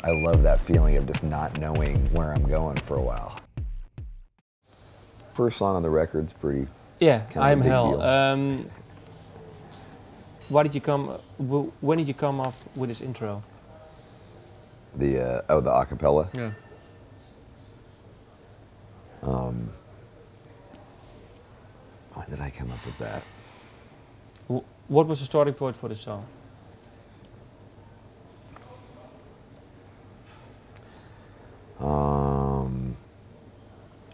I love that feeling of just not knowing where I'm going for a while. First song on the record's pretty Yeah, kind of I a Am big Hell. deal. Why did you come? When did you come up with this intro? The acapella. Yeah. When did I come up with that? What was the starting point for the song? I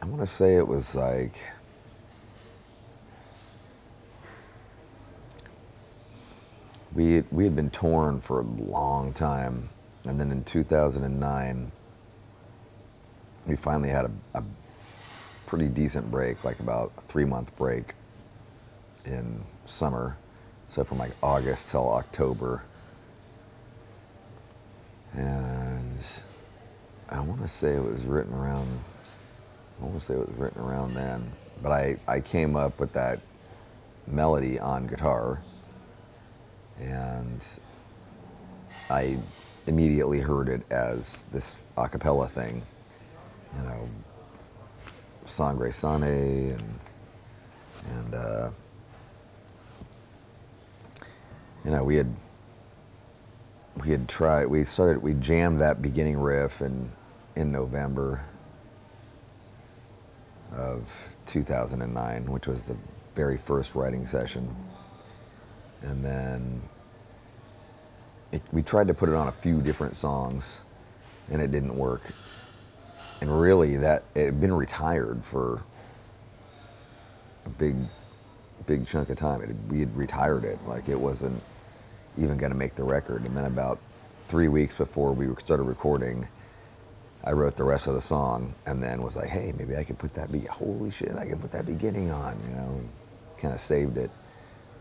want to say it was like we had been torn for a long time, and then in 2009 we finally had a pretty decent break, like about a 3-month break in summer. So from like August till October. And I want to say it was written around then. But I came up with that melody on guitar, and I immediately heard it as this a cappella thing, you know, Sangre Sani, and you know, we jammed that beginning riff in November of 2009, which was the very first writing session. And then we tried to put it on a few different songs, and it didn't work. And really, that it had been retired for a big chunk of time. We had retired it, like it wasn't even going to make the record. And then about 3 weeks before we started recording, I wrote the rest of the song, and then was like, hey, maybe I could put that holy shit, I could put that beginning on, you know, and kind of saved it.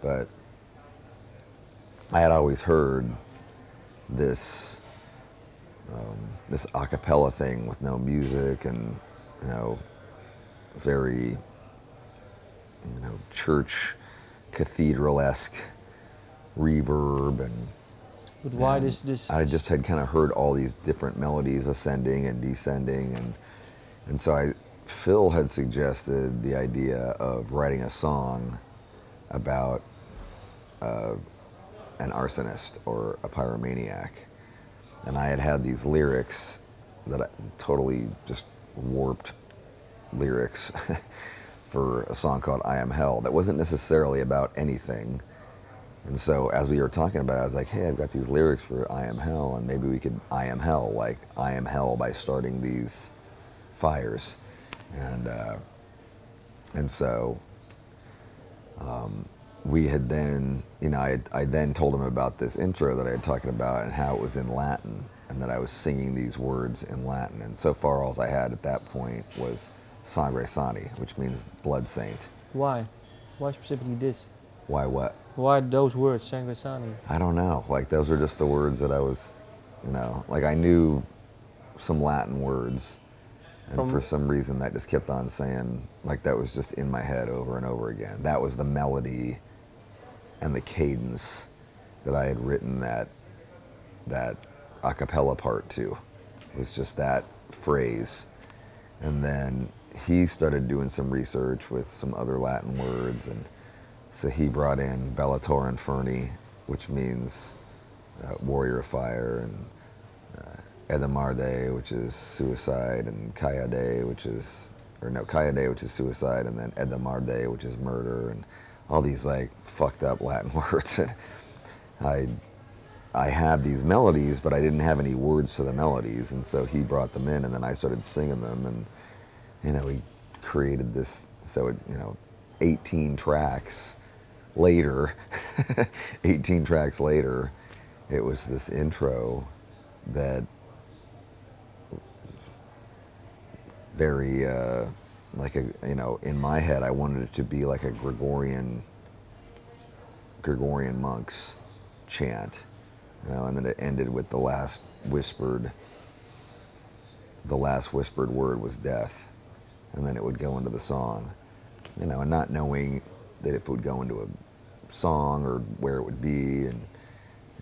But I had always heard this this a cappella thing with no music, and, you know, very, you know, church cathedral-esque reverb, But why this? I just had kind of heard all these different melodies ascending and descending, and so Phil had suggested the idea of writing a song about an arsonist or a pyromaniac. And I had these lyrics that I totally just warped lyrics for a song called I Am Hell that wasn't necessarily about anything. And so as we were talking about it, I was like, hey, I've got these lyrics for I Am Hell, and maybe we could I Am Hell, like I am hell by starting these fires. And so we had then, you know, I then told him about this intro that I had talked about and how it was in Latin, and that I was singing these words in Latin. And so far all I had at that point was Sangre Sani, which means blood saint. Why? Why specifically this? Why what? Why those words, Sangre Sani? I don't know. Like, those are just the words that I was, you know, like I knew some Latin words, and for some reason that just kept on saying, like, that was just in my head over and over again. That was the melody and the cadence that I had written that a cappella part to. It was just that phrase. And then he started doing some research with some other Latin words, and so he brought in Bellator Inferni, which means warrior of fire, and Edamarde, which is suicide, and Kayade, which is suicide, and then Edamarde, which is murder, and all these like fucked up Latin words. And I had these melodies, but I didn't have any words to the melodies, and so he brought them in, and then I started singing them, and, you know, we created this, so it, you know, 18 tracks later, 18 tracks later, it was this intro that was very, like a, you know, in my head, I wanted it to be like a Gregorian monks chant, you know, and then it ended with the last whispered word was death, and then it would go into the song, you know, and not knowing that if it would go into a song or where it would be, and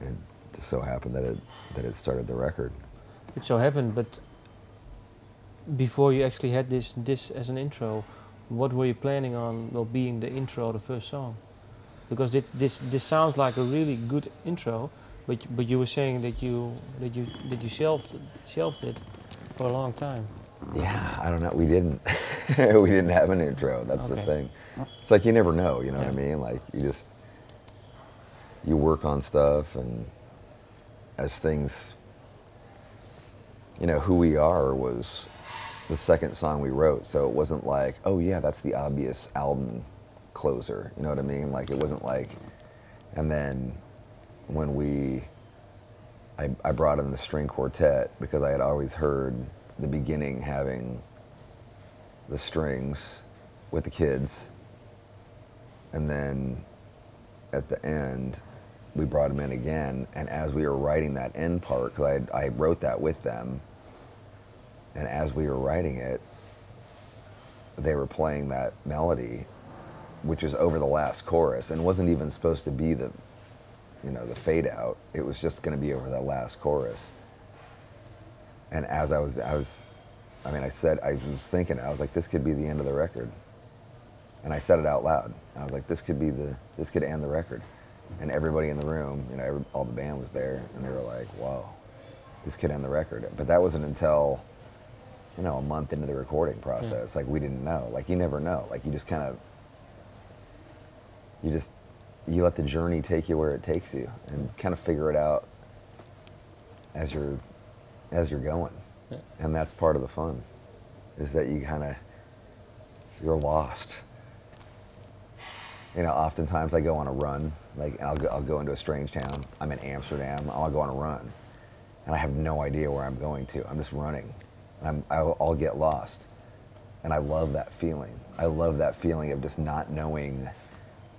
it just so happened that it started the record. it so happened, but before you actually had this as an intro, what were you planning on, well, being the intro of the first song? Because this sounds like a really good intro, but you were saying that you shelved it for a long time. Yeah, I don't know. We didn't. We didn't have an intro. That's the Okay. thing. It's like you never know. You know what I Yeah. mean? Like you work on stuff, and as things, who we are was the second song we wrote. So it wasn't like, oh yeah, that's the obvious album closer. You know what I mean? Like it wasn't like, and then when I brought in the string quartet because I had always heard the beginning having the strings with the kids, and then at the end we brought them in again. And as we were writing that end part, because I wrote that with them, and as we were writing it, they were playing that melody, which is over the last chorus, and wasn't even supposed to be the fade out. It was just going to be over that last chorus. And as I was thinking, I was like, this could be the end of the record. And I said it out loud. I was like, this could end the record. And everybody in the room, all the band was there, and they were like, wow, this could end the record. But that wasn't until, a month into the recording process. Yeah. Like, we didn't know. Like, you never know. Like, you just kind of, you let the journey take you where it takes you, and kind of figure it out as you're going. Yeah. And that's part of the fun, is that you're lost. Oftentimes I go on a run, and I'll go into a strange town. I'm in Amsterdam. I'll go on a run, and I have no idea where I'm going to. I'm just running, and I'll get lost, and I love that feeling. I love that feeling of just not knowing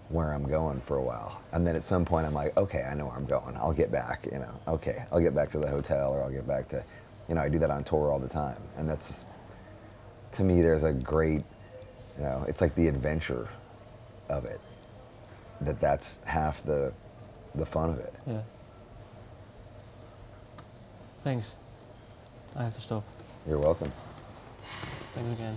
where I'm going for a while, and then at some point I'm like, okay, I know where I'm going. I'll get back. Okay, I'll get back to the hotel, or I'll get back to, I do that on tour all the time, and that's, to me, there's a great, it's like the adventure of it. That's half the fun of it. Yeah. Thanks. I have to stop. You're welcome. Thanks again.